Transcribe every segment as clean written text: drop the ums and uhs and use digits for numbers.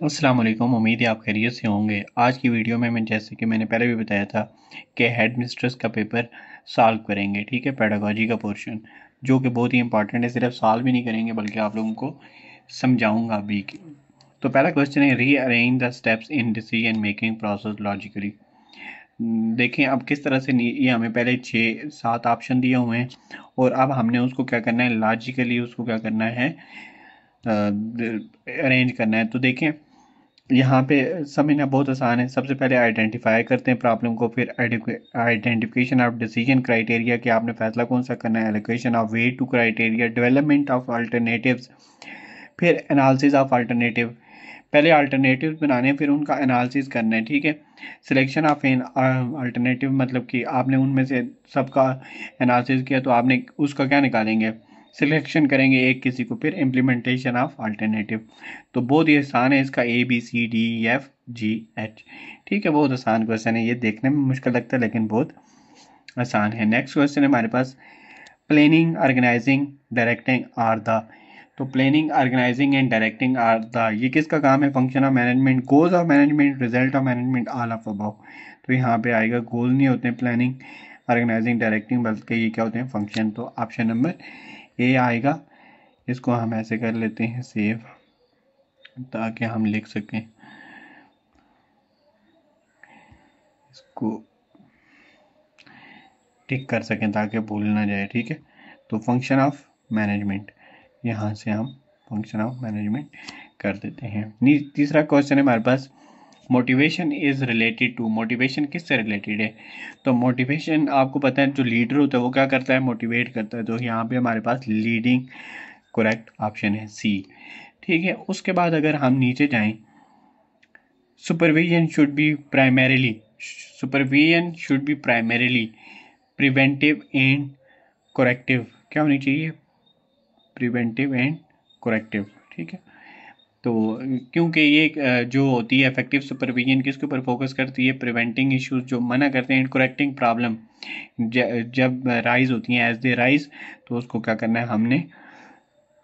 अस्सलाम वालेकुम। उम्मीद है आप खैरियत से होंगे। आज की वीडियो में मैं जैसे कि मैंने पहले भी बताया था कि हेड मिस्ट्रेस का पेपर सॉल्व करेंगे। ठीक है, पेडागोजी का पोर्शन जो कि बहुत ही इंपॉर्टेंट है। सिर्फ सॉल्व भी नहीं करेंगे बल्कि आप लोगों को समझाऊंगा भी। तो पहला क्वेश्चन है, rearrange the steps in decision making process logically. देखें अब किस तरह से ये हमें पहले 6-7 ऑप्शन दिए हुए हैं और अब हमने उसको क्या करना है, लॉजिकली उसको क्या करना है, अरेंज करना है। तो देखें यहाँ पे समझना बहुत आसान है। सबसे पहले आइडेंटिफाई करते हैं प्रॉब्लम को, फिर आइडेंटिफिकेशन ऑफ डिसीजन क्राइटेरिया कि आपने फैसला कौन सा करना है, allocation of weight to criteria, development of alternatives, फिर एनालिसिस ऑफ अल्टरनेटिव। पहले अल्टरनेटिव बनाने हैं फिर उनका एनालिसिस करना है। ठीक है, सिलेक्शन ऑफ एन अल्टरनेटिव मतलब कि आपने उनमें से सबका एनालिसिस किया तो आपने उसका क्या निकालेंगे, सिलेक्शन करेंगे एक किसी को, फिर इम्प्लीमेंटेशन ऑफ अल्टरनेटिव। तो बहुत ही आसान है इसका, ABCDEFGH। ठीक है, बहुत आसान क्वेश्चन है ये, देखने में मुश्किल लगता है लेकिन बहुत आसान है। नेक्स्ट क्वेश्चन है हमारे पास, planning organising directing are the. तो planning organising and directing are the, ये किसका काम है, function of management, goals of management, result of management, all of above. तो यहाँ पे आएगा गोल नहीं होते हैं प्लानिंग ऑर्गेनाइजिंग डायरेक्टिंग, बल्कि ये क्या होते हैं, फंक्शन। तो ऑप्शन नंबर ए आएगा। इसको हम ऐसे कर लेते हैं सेव ताकि हम लिख सकें इसको, टिक कर सकें ताकि भूल ना जाए। ठीक है, तो फंक्शन ऑफ मैनेजमेंट, यहाँ से हम फंक्शन ऑफ मैनेजमेंट कर देते हैं। तीसरा क्वेश्चन है हमारे पास, motivation is related to. Motivation किससे रिलेटेड है, तो मोटिवेशन आपको पता है जो लीडर होता है वो क्या करता है, मोटिवेट करता है। तो यहाँ पे हमारे पास लीडिंग करेक्ट ऑप्शन है सी। ठीक है, उसके बाद अगर हम नीचे जाएं, supervision should be primarily, supervision should be primarily preventive and corrective. क्या होनी चाहिए, प्रिवेंटिव एंड करेक्टिव। ठीक है, तो क्योंकि ये जो होती है इफेक्टिव सुपरविजन किसके ऊपर फोकस करती है, प्रिवेंटिंग इश्यूज जो मना करते हैं, एंड करेक्टिंग प्रॉब्लम जब राइज होती हैं, एज दे राइज तो उसको क्या करना है, हमने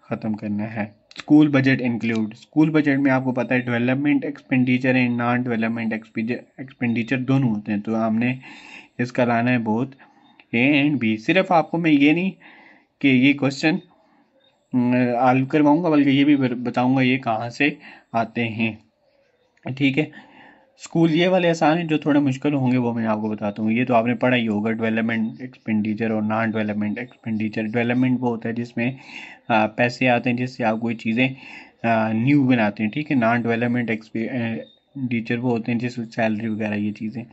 ख़त्म करना है। School budget include, school budget में आपको पता है development expenditure and non development expenditure दोनों होते हैं। तो हमने इसका लाना है बोथ ए एंड बी। सिर्फ आपको मैं ये नहीं कि ये क्वेश्चन हल करवाऊंगा बल्कि ये भी बताऊंगा ये कहाँ से आते हैं। ठीक है, स्कूल ये वाले आसान हैं, जो थोड़े मुश्किल होंगे वो मैं आपको बताता हूँ। ये तो आपने पढ़ा ही होगा, डेवलपमेंट एक्सपेंडिचर और नॉन डेवलपमेंट एक्सपेंडिचर। डेवलपमेंट वो होता है जिसमें पैसे आते हैं जिससे आप कोई चीज़ें न्यू बनाते हैं। ठीक है, नॉन डेवलपमेंट एक्सपेंडिचर वो होते हैं जिसमें सैलरी वगैरह ये चीज़ें।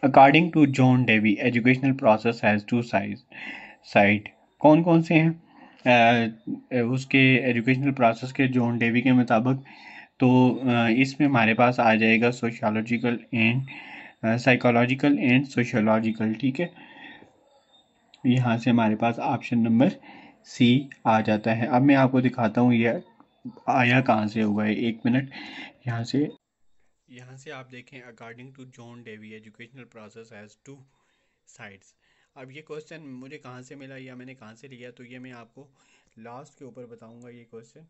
According to John Dewey educational process has two side. कौन कौन से हैं उसके एजुकेशनल प्रोसेस के जॉन डेवी के मुताबिक, तो इसमें हमारे पास आ जाएगा sociological and psychological and sociological. ठीक है, यहाँ से हमारे पास ऑप्शन नंबर सी आ जाता है। अब मैं आपको दिखाता हूँ ये आया कहाँ से हुआ है, एक मिनट। यहाँ से आप देखें, according to John Dewey educational process has two sides. अब ये क्वेश्चन मुझे कहाँ से मिला या मैंने कहाँ से लिया, तो ये मैं आपको लास्ट के ऊपर बताऊंगा ये क्वेश्चन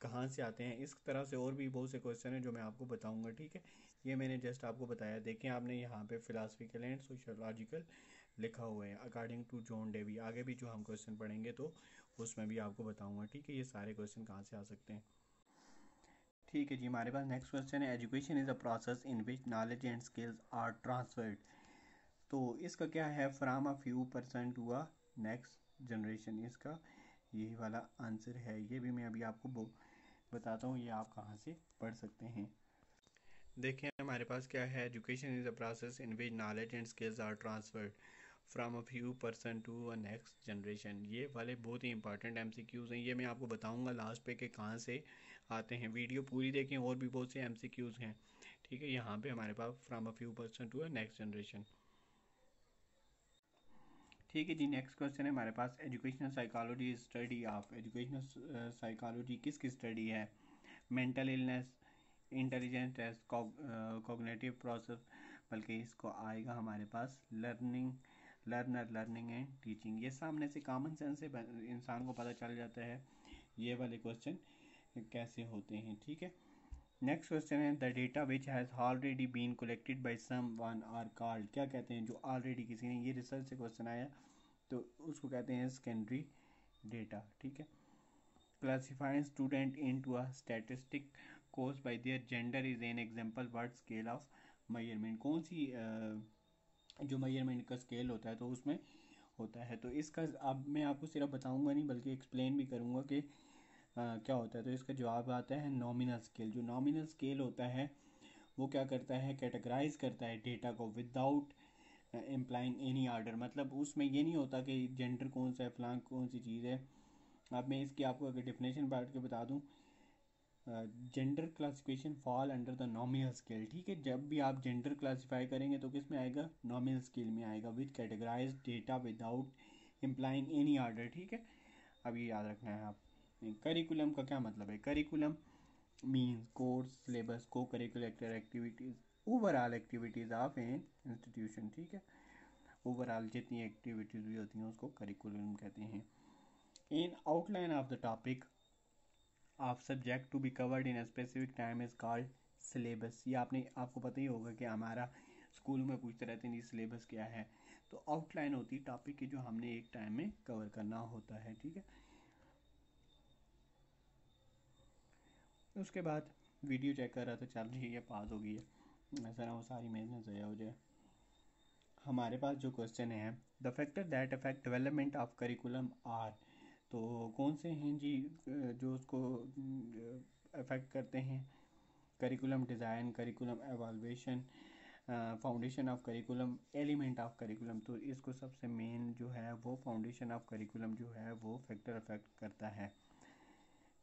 कहाँ से आते हैं। इस तरह से और भी बहुत से क्वेश्चन हैं जो मैं आपको बताऊंगा। ठीक है, ये मैंने जस्ट आपको बताया। देखें आपने यहाँ पे फिलासफिकल एंड सोशियोलॉजिकल लिखा हुआ है अकॉर्डिंग टू जॉन डेवी। आगे भी जो हम क्वेश्चन पढ़ेंगे तो उसमें भी आपको बताऊंगा। ठीक है, ये सारे क्वेश्चन कहाँ से आ सकते हैं। ठीक है जी, हमारे पास नेक्स्ट क्वेश्चन है, education is a process in which knowledge and skills are transferred. तो इसका क्या है, from a few person to a next generation, इसका यही वाला आंसर है। ये भी मैं अभी आपको बताता हूँ, ये आप कहाँ से पढ़ सकते हैं। देखें हमारे पास क्या है, education is a process in which knowledge and skills are transferred from a few person to a next generation. ये वाले बहुत ही इंपॉर्टेंट एमसीक्यूज हैं, ये मैं आपको बताऊंगा लास्ट पे कि कहाँ से आते हैं। वीडियो पूरी देखें, और भी बहुत से एमसीक्यूज हैं। ठीक है, यहाँ पे हमारे पास from a few person to a next generation. ठीक है जी, नेक्स्ट क्वेश्चन है हमारे पास, educational psychology study of. Educational psychology किसकी स्टडी है, mental illness, intelligence test, cognitive process, बल्कि इसको आएगा हमारे पास लर्निंग, लर्निंग एंड टीचिंग। ये सामने से कॉमन सेंस से इंसान को पता चल जाता है ये वाले क्वेश्चन कैसे होते हैं, ठीक है। नेक्स्ट क्वेश्चन है the data which has already been collected by someone are called, क्या कहते हैं जो ऑलरेडी किसी ने, ये रिसर्च से क्वेश्चन आया तो उसको कहते हैं सेकेंडरी डेटा, ठीक है। Classifying student into a statistic course buy their gender is an example what scale of measurement, कौन सी जो मेजरमेंट का स्केल होता है तो उसमें होता है। तो इसका अब मैं आपको सिर्फ बताऊंगा नहीं बल्कि एक्सप्लेन भी करूंगा कि क्या होता है। तो इसका जवाब आता है नॉमिनल स्केल। जो नॉमिनल स्केल होता है वो क्या करता है, कैटेगराइज करता है डेटा को विदाउट इम्प्लाइंग एनी आर्डर, मतलब उसमें ये नहीं होता कि जेंडर कौन सा है, फलां कौन सी चीज़ है। अब मैं इसकी आपको अगर डेफिनेशन बांट के बता दूं, gender classification fall under the nominal scale, ठीक है। जब भी आप जेंडर क्लासीफाई करेंगे तो किस में आएगा, नॉमिनल स्केल में आएगा, with categorize data without implying any order, ठीक है। अब ये याद रखना है आप। करिकुलम का क्या मतलब है, करिकुलम मीन्स कोर्स सिलेबस को curricular activities overall activities of an institution, ठीक है। ओवरऑल जितनी एक्टिविटीज़ भी होती हैं उसको करिकुलम कहते हैं। An outline of the topic of subject to be covered in a specific time is called syllabus. ये आपको पता ही होगा कि हमारा स्कूल में पूछते रहते हैं सिलेबस क्या है। तो आउटलाइन होती है टॉपिक की जो हमने एक टाइम में कवर करना होता है, ठीक है। उसके बाद वीडियो चेक कर रहा था, चल रही है, पास हो गई है, ऐसा ना वो सारी मेहनत ज़ाया हो जाए। हमारे पास जो क्वेश्चन है the factor that affect development of curriculum are, तो कौन से हैं जी जो उसको अफेक्ट करते हैं, curriculum design, curriculum evaluation, foundation of curriculum, element of curriculum. तो इसको सबसे मेन जो है वो फाउंडेशन ऑफ करिकुलम जो है वो फैक्टर अफेक्ट करता है।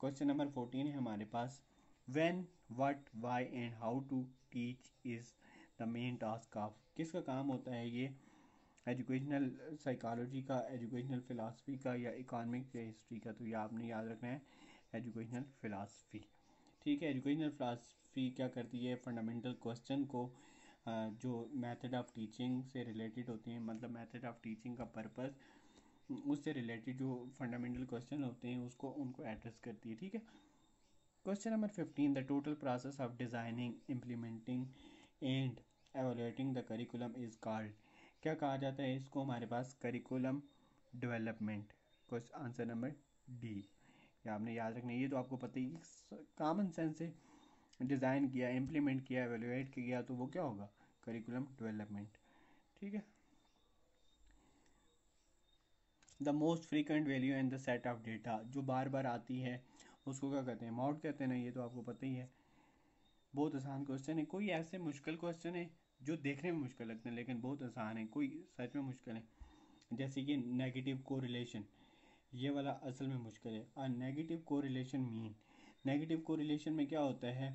क्वेश्चन नंबर 14 है हमारे पास, when what why and how to teach is the main task of, किसका काम होता है ये, एजुकेशनल साइकोलॉजी का, एजुकेशनल फिलासफी का, या इकोनॉमिक्स या हिस्ट्री का। तो ये आपने याद रखना है एजुकेशनल फिलासफी, ठीक है। एजुकेशनल फिलासफी क्या करती है, फंडामेंटल क्वेश्चन को जो मेथड ऑफ टीचिंग से रिलेटेड होते हैं, मतलब मेथड ऑफ टीचिंग का पर्पस, उससे रिलेटेड जो फंडामेंटल क्वेश्चन होते हैं उसको उनको एड्रेस करती है, ठीक है। Question number 15 the total process of designing, implementing and evaluating the curriculum is called, क्या कहा जाता है इसको, हमारे पास curriculum development. Question answer number D, ये आपने याद रखना है। ये तो आपको पता ही, कॉमन सेंस से डिज़ाइन किया, इम्प्लीमेंट किया, एवेलुएट किया तो वो क्या होगा, करिकुलम डेवलपमेंट, ठीक है। The most frequent value in the set of data, जो बार बार आती है उसको क्या कहते हैं, अमाउंट कहते हैं ना, ये तो आपको पता ही है। बहुत आसान क्वेश्चन है, कोई ऐसे मुश्किल क्वेश्चन है जो देखने में मुश्किल लगते हैं लेकिन बहुत आसान है, कोई सच में मुश्किल है। जैसे कि नेगेटिव कोरिलेशन, ये वाला असल में मुश्किल है। और negative correlation mean, negative correlation में क्या होता है,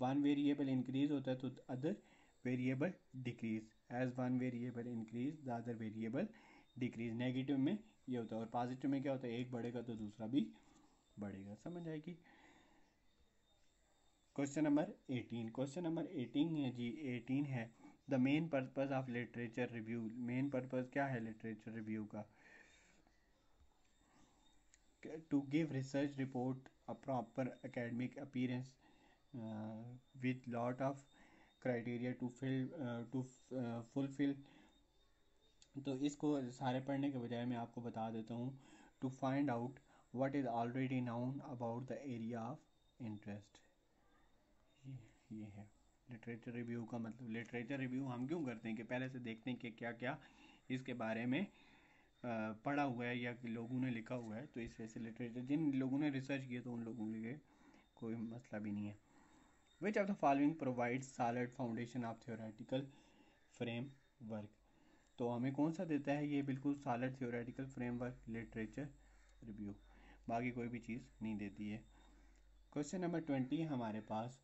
वन वेरिएबल इंक्रीज होता है तो other variable decrease, as one variable increase the other variable decrease. Negative में ये होता है और पॉजिटिव में क्या होता है, एक बढ़ेगा तो दूसरा भी बढ़ेगा, समझ आएगी। क्वेश्चन नंबर 18, क्वेश्चन नंबर 18 है जी, 18 है the main purpose of literature review, main purpose क्या है लिटरेचर रिव्यू का, to give research report a proper academic appearance with lot of criteria to fulfil. तो इसको सारे पढ़ने के बजाय मैं आपको बता देता हूँ, to find out what is already known about the area of interest, ये है लिटरेचर रिव्यू का मतलब। लिटरेचर रिव्यू हम क्यों करते हैं कि पहले से देखते हैं कि क्या क्या इसके बारे में पढ़ा हुआ है या लोगों ने लिखा हुआ है, तो इस वजह से लिटरेचर, जिन लोगों ने रिसर्च किया तो उन लोगों के लिए कोई मसला भी नहीं है। विच of the following provide solid foundation of theoretical frame work, तो हमें कौन सा देता है ये बिल्कुल solid theoretical framework, literature review, बाकी कोई भी चीज़ नहीं देती है। क्वेश्चन नंबर 20 हमारे पास,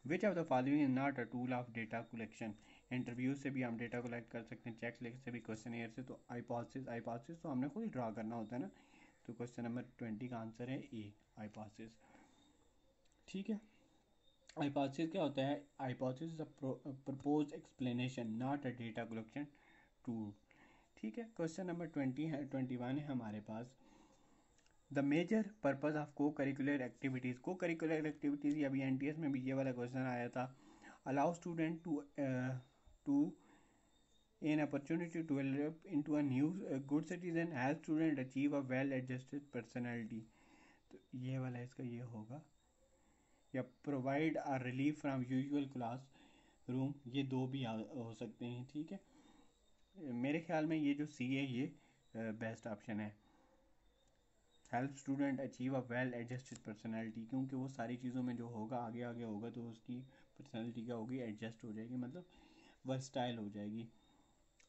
which of the following is not a tool of data collection, interview से भी हम डेटा कलेक्ट कर सकते हैं, चेक लिख से भी, क्वेश्चन एयर से। तो आईपॉसिस तो हमने खुद ही ड्रा करना होता है ना। तो क्वेश्चन नंबर 20 का आंसर है ए, आईपॉसिस, ठीक है। आईपॉसिस क्या होता है, hypothesis propose explanation not a data collection tool, ठीक है। क्वेश्चन नंबर 20 है, 21 है हमारे पास, the major purpose of co curricular activities, co curricular activities, अभी एनटीएस में भी ये वाला क्वेश्चन आया था। Allow student to an opportunity to develop into a new good citizen as student achieve a well adjusted personality, तो ये वाला इसका ये होगा। या provide a relief from usual class room, ये दो भी हो सकते हैं, ठीक है। मेरे ख्याल में ये जो सी है ये बेस्ट ऑप्शन है। Help student achieve a well adjusted personality, क्योंकि वो सारी चीज़ों में जो होगा आगे आगे होगा तो उसकी पर्सनैलिटी क्या होगी, एडजस्ट हो जाएगी, मतलब वर्सटाइल हो जाएगी।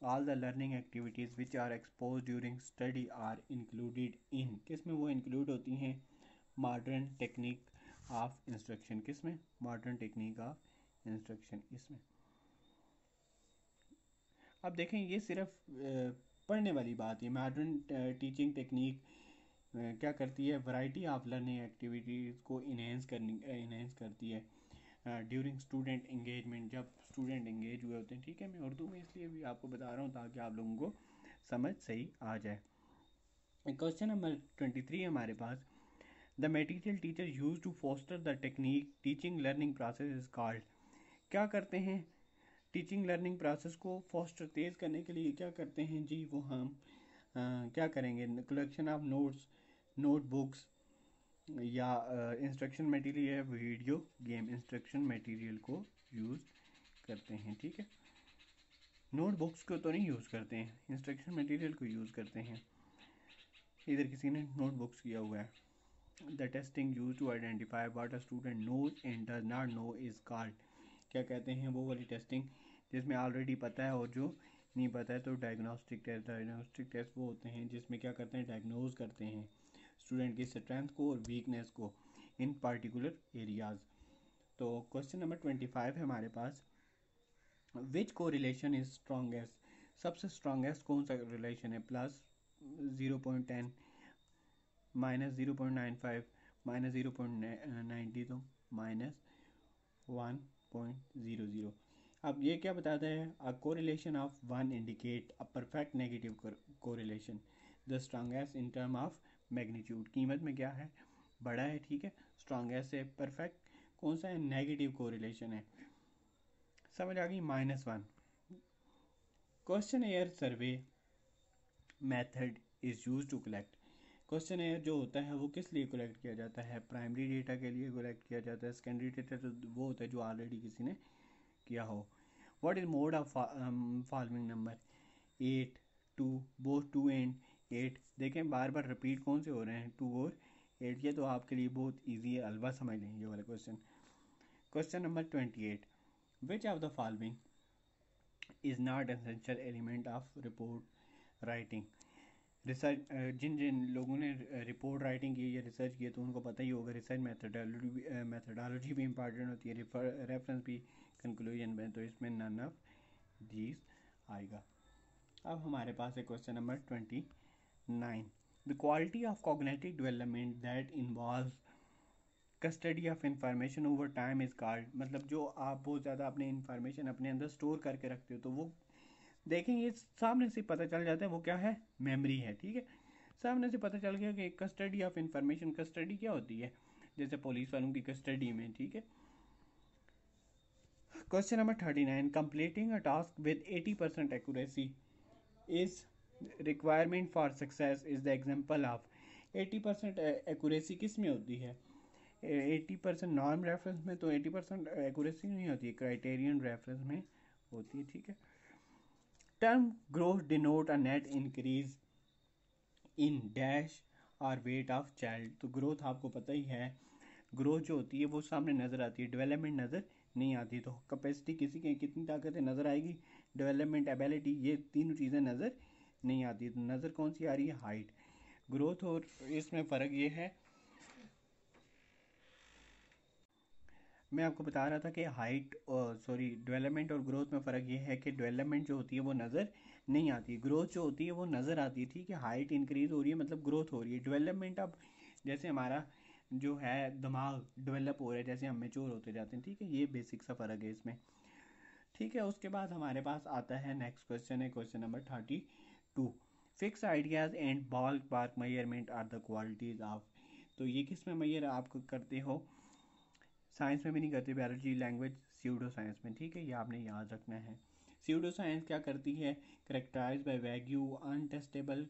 All the learning activities which are expose during study are included in, किस में वो इंक्लूड होती हैं, मॉडर्न टेक्निक ऑफ इंस्ट्रक्शन, किस में, मॉडर्न टेक्निक ऑफ इंस्ट्रक्शन, इसमें। अब देखें ये सिर्फ पढ़ने वाली बात है। मॉडर्न टीचिंग टेक्निक क्या करती है, वैरायटी ऑफ लर्निंग एक्टिविटीज़ को इन्हेंस करती है ड्यूरिंग स्टूडेंट इंगेजमेंट, जब स्टूडेंट इंगेज हुए होते हैं, ठीक है। मैं उर्दू में इसलिए भी आपको बता रहा हूँ ताकि आप लोगों को समझ सही आ जाए। क्वेश्चन नंबर 23 हमारे पास, the material teacher use to foster the technique teaching learning process is called, क्या करते हैं टीचिंग लर्निंग प्रोसेस को फोस्टर तेज़ करने के लिए क्या करते हैं जी, वो हम क्या करेंगे, कलेक्शन ऑफ नोट्स, नोटबुक्स, या इंस्ट्रक्शन मटेरियल या वीडियो गेम इंस्ट्रक्शन मटेरियल को यूज़ करते हैं, ठीक है। नोटबुक्स को तो नहीं यूज़ करते हैं, इंस्ट्रक्शन मटेरियल को यूज़ करते हैं। इधर किसी ने नोटबुक्स किया हुआ है। The testing use to identify what a student knows and does not know is called, क्या कहते हैं, वो वाली टेस्टिंग जिसमें ऑलरेडी पता है और जो नहीं पता है, तो डायग्नोस्टिक टेस्ट। डायग्नोस्टिक टेस्ट वो होते हैं जिसमें क्या करते हैं, डायग्नोज करते हैं स्टूडेंट की स्ट्रेंथ को और वीकनेस को इन पार्टिकुलर एरियाज। तो क्वेश्चन नंबर 25 है हमारे पास, विच को रिलेशन इज स्ट्रॉन्गेस्ट, सबसे स्ट्रॉन्गेस्ट कौन सा रिलेशन है, प्लस 0.10, माइनस 0.95, माइनस 0.90, तो माइनस 1.00। अब ये क्या बताता है, a correlation of one indicate a perfect negative correlation, the strongest in term of magnitude, कीमत में क्या है, बड़ा है, ठीक है। स्ट्रॉन्गेस्ट से परफेक्ट कौन सा है, नेगेटिव कोरिलेशन है, समझ आ गई, -1। Questionnaire survey method is use to collect, questionnaire जो होता है वो किस लिए कलेक्ट किया जाता है, प्राइमरी डेटा के लिए कलेक्ट किया जाता है, सेकेंडरी डेटा तो वो होता है जो ऑलरेडी किसी ने किया हो। What is mode of following number, 8, 2, both 2 and 8, देखें बार बार रिपीट कौन से हो रहे हैं, 2 और 8, ये तो आपके लिए बहुत ईजी है, अलवा समझ लें ये वाला question. Question number 28, which of the following is not essential element of report writing, research जिन जिन लोगों ने रिपोर्ट राइटिंग की या रिसर्च की है तो उनको पता ही होगा, रिसर्च मेथडोलॉजी भी इंपॉर्टेंट होती है, रेफरेंस भी कंक्लूजन में, तो इसमें नन ऑफ दीज आएगा। अब हमारे पास है question number 29, the quality of cognitive development that involve custody of information over time is called, मतलब जो आप बहुत ज़्यादा अपने इंफॉर्मेशन अपने अंदर स्टोर करके रखते हो तो वो देखेंगे सामने से पता चल जाता है वो क्या है, मेमोरी है, ठीक है। सामने से पता चल गया कि कस्टडी ऑफ इंफॉर्मेशन, कस्टडी क्या होती है, जैसे पुलिस वालों की कस्टडी में, ठीक है। Question number 39, completing a task with 80% accuracy is requirement for success is the example of, 80% accuracy किस में होती है, 80% नॉर्म रेफरेंस में, तो 80% एक्यूरेसी नहीं होती है, क्राइटेरियन रेफरेंस में होती है, ठीक है। Term growth denote a net increase in dash और वेट ऑफ चाइल्ड, तो ग्रोथ आपको पता ही है, ग्रोथ जो होती है वो सामने नज़र आती है, डेवलपमेंट नज़र नहीं आती। तो कैपेसिटी किसी की कितनी ताकत है नज़र आएगी, डेवलपमेंट एबिलिटी, ये तीनों चीज़ें नज़र नहीं आती, तो नज़र कौन सी आ रही है, हाइट। ग्रोथ और इसमें फ़र्क ये है, मैं आपको बता रहा था कि हाइट और सॉरी डेवलपमेंट और ग्रोथ में फ़र्क ये है कि डेवलपमेंट जो होती है वो नज़र नहीं आती, ग्रोथ जो होती है वो नज़र आती है, ठीक है। हाइट इंक्रीज़ हो रही है मतलब ग्रोथ हो रही है, डेवलपमेंट अब जैसे हमारा जो है दिमाग डेवलप हो रहा है, जैसे हम मेच्योर होते जाते हैं, ठीक है, ये बेसिक सा फ़र्क है इसमें, ठीक है। उसके बाद हमारे पास आता है नेक्स्ट क्वेश्चन है question number 32, fix ideas and ball park measurement are the qualities of, तो ये किस में मेजर आप करते हो, साइंस में भी नहीं करते, बायोलॉजी, लैंग्वेज, स्यूडो साइंस में, ठीक है, ये आपने याद रखना है। स्यूडो साइंस क्या करती है, characterise by vague untestable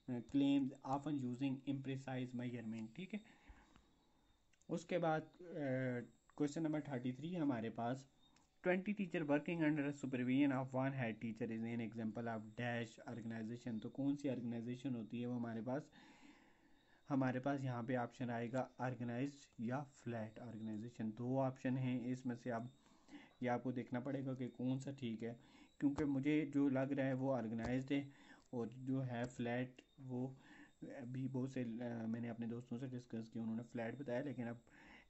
claims often using imprecise measurement, ठीक है। उसके बाद क्वेश्चन नंबर 33 हमारे पास, 20 teacher working under supervision of one head teacher is an example of dash organisation, तो कौन सी ऑर्गेनाइजेशन होती है वो हमारे पास यहाँ पे ऑप्शन आएगा ऑर्गेनाइज्ड या फ्लैट ऑर्गेनाइजेशन, दो ऑप्शन हैं इसमें से। अब ये आपको देखना पड़ेगा कि कौन सा ठीक है, क्योंकि मुझे जो लग रहा है वो ऑर्गेनाइज्ड है, और जो है फ्लैट वो अभी बहुत से मैंने अपने दोस्तों से डिस्कस किया, उन्होंने फ्लैट बताया, लेकिन अब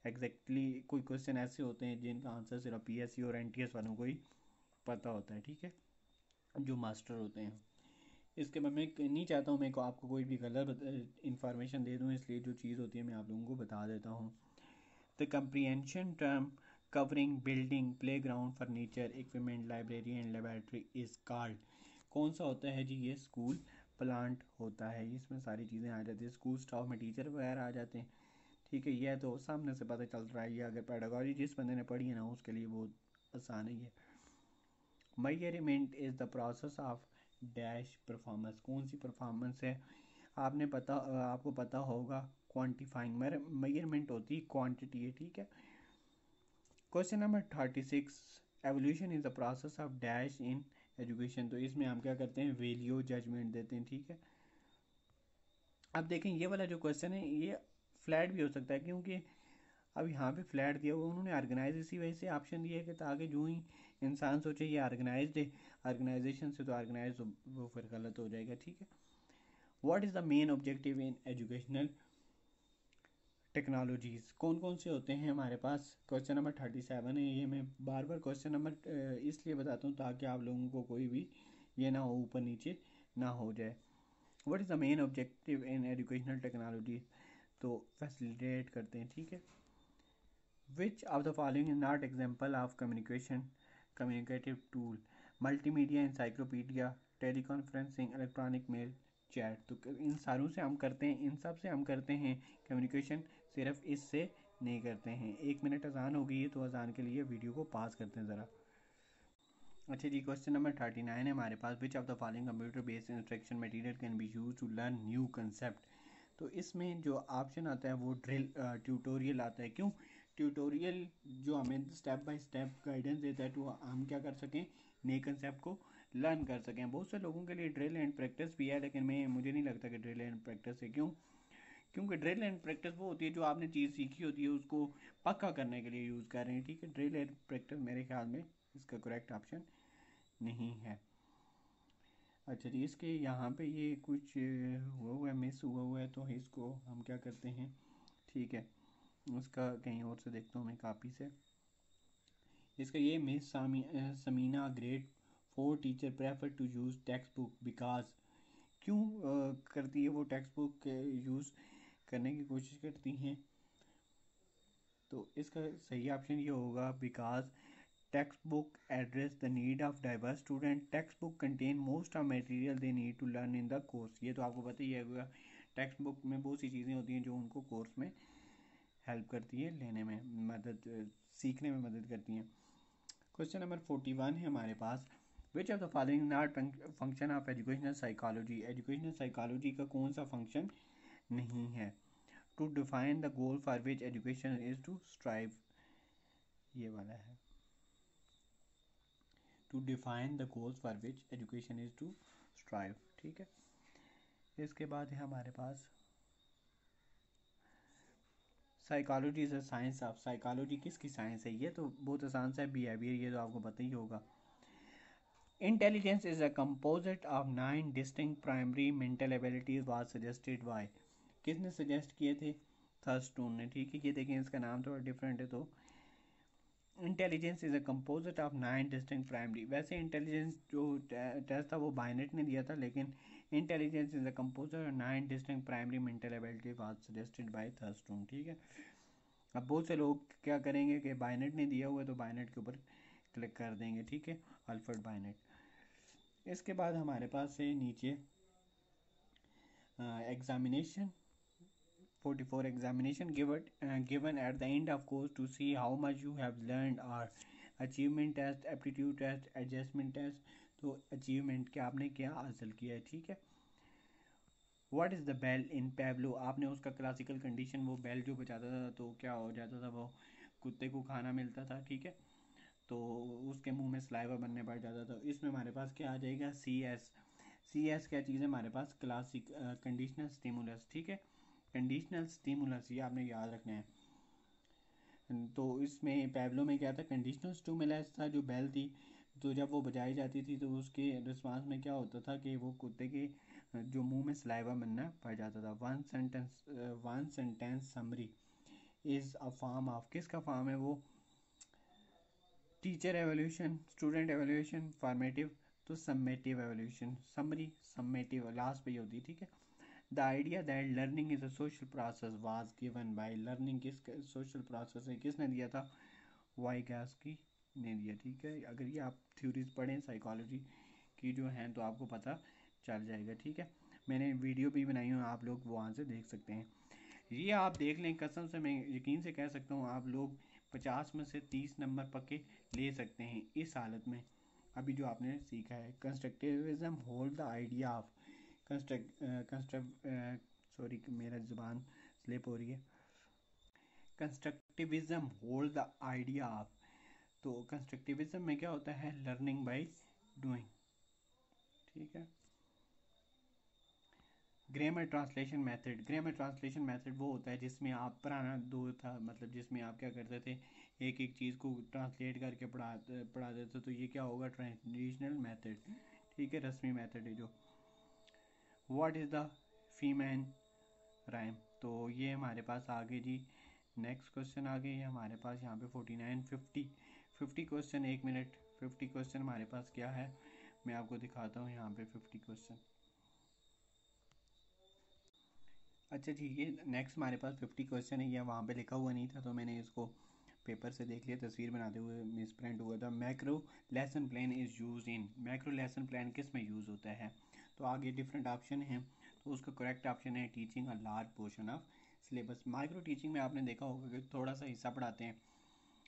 एग्जैक्टली कोई क्वेश्चन ऐसे होते हैं जिनका आंसर सिर्फ पीएससी और एनटीएस वालों को ही पता होता है, ठीक है, जो मास्टर होते हैं। इसके बाद मैं नहीं चाहता हूँ मैं को आपको कोई भी गलत इंफॉर्मेशन दे दूँ, इसलिए जो चीज़ होती है मैं आप लोगों को बता देता हूँ। The comprehension term covering building, playground, furniture, equipment, library and laboratory is called, कौन सा होता है जी, ये स्कूल प्लांट होता है, इसमें सारी चीज़ें आ जाती है, स्कूल स्टाफ में टीचर वगैरह आ जाते हैं, ठीक है। यह तो सामने से पता चल रहा है, ये अगर पेडागोजी जिस बंदे ने पढ़ी है ना उसके लिए बहुत आसान ही है। Measurement is the process of dash performance, कौन सी परफॉर्मेंस है, आपको पता होगा क्वांटिफाइंग, मेजरमेंट होती है क्वांटिटी है, ठीक है। Question number 36, evolution is the process of dash in education, तो इसमें हम क्या करते हैं, वैल्यू जजमेंट देते हैं, ठीक है। अब देखें ये वाला जो क्वेश्चन है ये फ्लैट भी हो सकता है, क्योंकि अब यहाँ पे फ्लैट दिया हुआ, उन्होंने ऑर्गेनाइज इसी वजह से ऑप्शन दिया है कि ताकि जो ही इंसान सोचे ये ऑर्गेनाइज्ड है, ऑर्गेनाइजेशन से तो ऑर्गेनाइज वो फिर गलत हो जाएगा, ठीक है। What is the main objective in educational technologies, कौन कौन से होते हैं हमारे पास, क्वेश्चन नंबर 37 है। ये मैं बार बार क्वेश्चन नंबर इसलिए बताता हूँ ताकि आप लोगों को कोई भी ये ना हो ऊपर नीचे ना हो जाए। What is the main objective in educational technology, तो फैसिलिटेट करते हैं, ठीक है। Which of the following is not example of communicative tool, multimedia, encyclopedia, teleconferencing, electronic mail, chat, तो इन सारों से हम करते हैं, इन सब से हम करते हैं कम्युनिकेशन, सिर्फ इससे नहीं करते हैं। 1 मिनट अजान हो गई है तो अजान के लिए वीडियो को पास करते हैं ज़रा। अच्छा जी, क्वेश्चन नंबर 39 है हमारे पास, which of the following computer based instruction material can be use to learn new concept, तो इसमें जो ऑप्शन आता है वो ड्रिल ट्यूटोरियल आता है। क्यों ट्यूटोरियल, जो हमें स्टेप बाय स्टेप गाइडेंस देता है, तो हम क्या कर सकें, नए कंसेप्ट को लर्न कर सकें। बहुत से लोगों के लिए ड्रिल एंड प्रैक्टिस भी है, लेकिन मुझे नहीं लगता कि ड्रिल एंड प्रैक्टिस है। क्यों, क्योंकि ड्रिल एंड प्रैक्टिस वो होती है जो आपने चीज़ सीखी होती है उसको पक्का करने के लिए यूज़ कर रहे हैं, ठीक है। ड्रिल एंड प्रैक्टिस मेरे ख्याल में इसका करेक्ट ऑप्शन नहीं है। अच्छा जी, इसके यहाँ पे ये कुछ हुआ है, मिस हुआ है, तो इसको हम क्या करते हैं, ठीक है, उसका कहीं और से देखता हूँ मैं कापी से। इसका ये Miss Samina grade 4 teacher prefer to use text book because, क्यों करती है वो टेक्स्ट बुक यूज़ करने की कोशिश करती हैं, तो इसका सही ऑप्शन ये होगा because text book address the need of diverse student, text book contain most of material they need to learn in the course, ये तो आपको पता ही है, टेक्स्ट बुक में बहुत सी चीज़ें होती हैं जो उनको कोर्स में हेल्प करती है, लेने में मदद, सीखने में मदद करती हैं। क्वेश्चन नंबर 41 है हमारे पास, which of the following not function of educational psychology, educational psychology का कौन सा फंक्शन नहीं है, to define the goal for which education is to strive, ये वाला है, to define the goals for which education is to strive, ठीक है। इसके बाद है हमारे पास psychology is a science of, psychology किसकी साइंस है, ये तो बहुत आसान सा है, बिहेवियर, ये तो आपको पता ही होगा। Intelligence is a composite of 9 distinct primary mental abilities was suggested bye, किसने सजेस्ट किए थे, थर्स्टून ने, ठीक है। ये देखें इसका नाम थोड़ा डिफरेंट है, तो intelligence is a composite of 9 distinct primary, वैसे इंटेलिजेंस जो टेस्ट था वो बायनेट ने दिया था, लेकिन intelligence is a composite of 9 distinct primary mental ability was suggested by Thurstone, ठीक है। अब बहुत से लोग क्या करेंगे कि बायनेट ने दिया हुआ है तो बायनेट के ऊपर क्लिक कर देंगे, ठीक है, अल्फ्रेड बायनेट। इसके बाद हमारे पास है नीचे examination 44 examination given at the end of course to see how much you have learned or achievement test, aptitude test, adjustment test. तो achievement क्या आपने क्या हासिल किया है, ठीक है। What is the bell in Pavlov, आपने उसका क्लासिकल कंडीशन, वो बेल जो बजाता था तो क्या हो जाता था, वो कुत्ते को खाना मिलता था, ठीक है, तो उसके मुंह में सलाइवा बनने पड़ जाता था। इसमें हमारे पास क्या आ जाएगा, सी एस। सी एस क्या चीज़ है हमारे पास, क्लासिक कंडीशनल स्टिमुलस, ठीक है, कंडीशनल स्टिमुलस, ये आपने याद रखना है। तो इसमें पैब्लो में क्या था, कंडीशनल स्टिमुलस था जो बेल थी, तो जब वो बजाई जाती थी तो उसके रिस्पांस में क्या होता था कि वो कुत्ते के जो मुंह में सलाइवा बनना पड़ जाता था। One sentence summary is a form of, किसका फॉर्म है वो, teacher evolution, student evolution, formative, तो summative evolution, summary summative last पे ही होती, ठीक है। The idea that learning is a social process was given by, learning किस सोशल प्रोसेस है, किसने दिया था, वाइगॉस्की ने दिया, ठीक है। अगर ये आप थ्योरीज पढ़ें साइकोलॉजी की जो हैं तो आपको पता चल जाएगा, ठीक है। मैंने वीडियो भी बनाई हूँ, आप लोग वहाँ से देख सकते हैं। ये आप देख लें, कसम से मैं यकीन से कह सकता हूँ आप लोग 50 में से 30 नंबर पक्के ले सकते हैं इस हालत में। अभी जो आपने सीखा है, constructivism hold the idea of, sorry मेरा जुबान स्लिप हो रही है, constructivism hold the idea of, तो कंस्ट्रक्टिविज्म में क्या होता है, लर्निंग बाय डूइंग, ठीक है। Grammar translation method, grammar translation method वो होता है जिसमें आप, पुराना दौर था मतलब जिसमें आप क्या करते थे, एक एक चीज़ को ट्रांसलेट करके पढ़ा देते, तो ये क्या होगा, ट्रेडिशनल मेथड, ठीक है, रस्मी मेथड है जो। व्हाट इज़ द फीमेन राइम, तो ये हमारे पास आगे जी, नेक्स्ट क्वेश्चन आ गए हमारे पास यहाँ पे 49 50 क्वेश्चन, 1 मिनट 50 क्वेश्चन हमारे पास क्या है, मैं आपको दिखाता हूँ यहाँ पे 50 क्वेश्चन। अच्छा ठीक है, नेक्स्ट हमारे पास 50 क्वेश्चन है, यह वहाँ पे लिखा हुआ नहीं था तो मैंने इसको पेपर से देख लिया, तस्वीर बनाते हुए मिस प्रिंट हुआ था। Macro lesson plan is use in, macro lesson plan किस में यूज़ होता है, तो आगे डिफरेंट ऑप्शन हैं, तो उसका करेक्ट ऑप्शन है teaching a large portion of syllabus. Micro teaching में आपने देखा होगा कि थोड़ा सा हिस्सा पढ़ाते हैं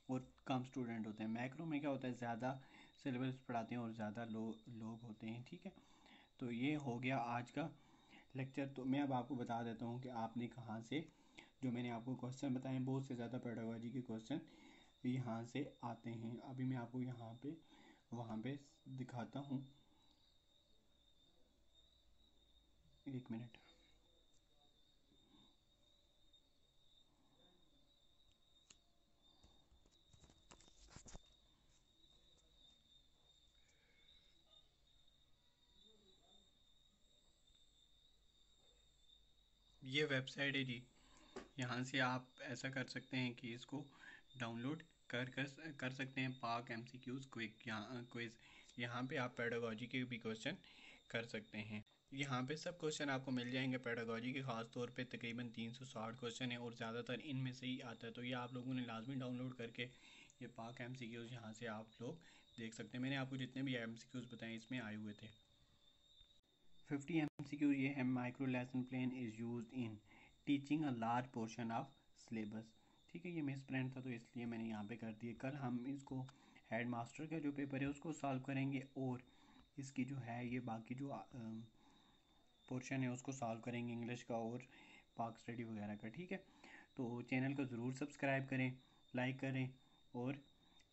और कम स्टूडेंट होते हैं। मैक्रो में क्या होता है, ज़्यादा सिलेबस पढ़ाते हैं और ज़्यादा लोग होते हैं, ठीक है। तो ये हो गया आज का लेक्चर। तो मैं अब आपको बता देता हूँ कि आपने कहाँ से, जो मैंने आपको क्वेश्चन बताए बहुत से ज़्यादा पेडागोजी के क्वेश्चन यहाँ से आते हैं। अभी मैं आपको यहाँ पे वहाँ पे दिखाता हूँ, 1 मिनट। ये वेबसाइट है जी, यहाँ से आप ऐसा कर सकते हैं कि इसको डाउनलोड कर सकते हैं, पाक MCQs क्विक यहाँ क्विज, यहाँ पे आप पेडागोजी के भी क्वेश्चन कर सकते हैं। यहाँ पे सब क्वेश्चन आपको मिल जाएंगे पेडागोजी के, ख़ास तौर पे तकरीबन 360 क्वेश्चन है और ज़्यादातर इनमें से ही आता है, तो ये आप लोगों ने लाजमी डाउनलोड करके ये पाक MCQs यहाँ से आप लोग देख सकते हैं। मैंने आपको जितने भी MCQs बताए इसमें आए हुए थे। 50 MCQ ये है, micro lesson plan is use in teaching a large portion of syllabus, ठीक है। ये मिस प्रिंट था तो इसलिए मैंने यहाँ पे कर दिया। कल हम इसको हेड मास्टर का जो पेपर है उसको सॉल्व करेंगे और इसकी जो है ये बाकी जो पोर्शन है उसको सॉल्व करेंगे, इंग्लिश का और पाक स्टडी वगैरह का, ठीक है। तो चैनल को ज़रूर सब्सक्राइब करें, लाइक करें और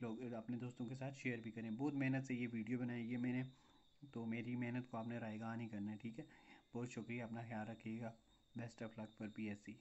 लोग अपने दोस्तों के साथ शेयर भी करें। बहुत मेहनत से ये वीडियो बनाई है मैंने, तो मेरी मेहनत को आपने रायगा नहीं करना है, ठीक है। बहुत शुक्रिया, अपना ख्याल रखिएगा। Best of luck for PSC।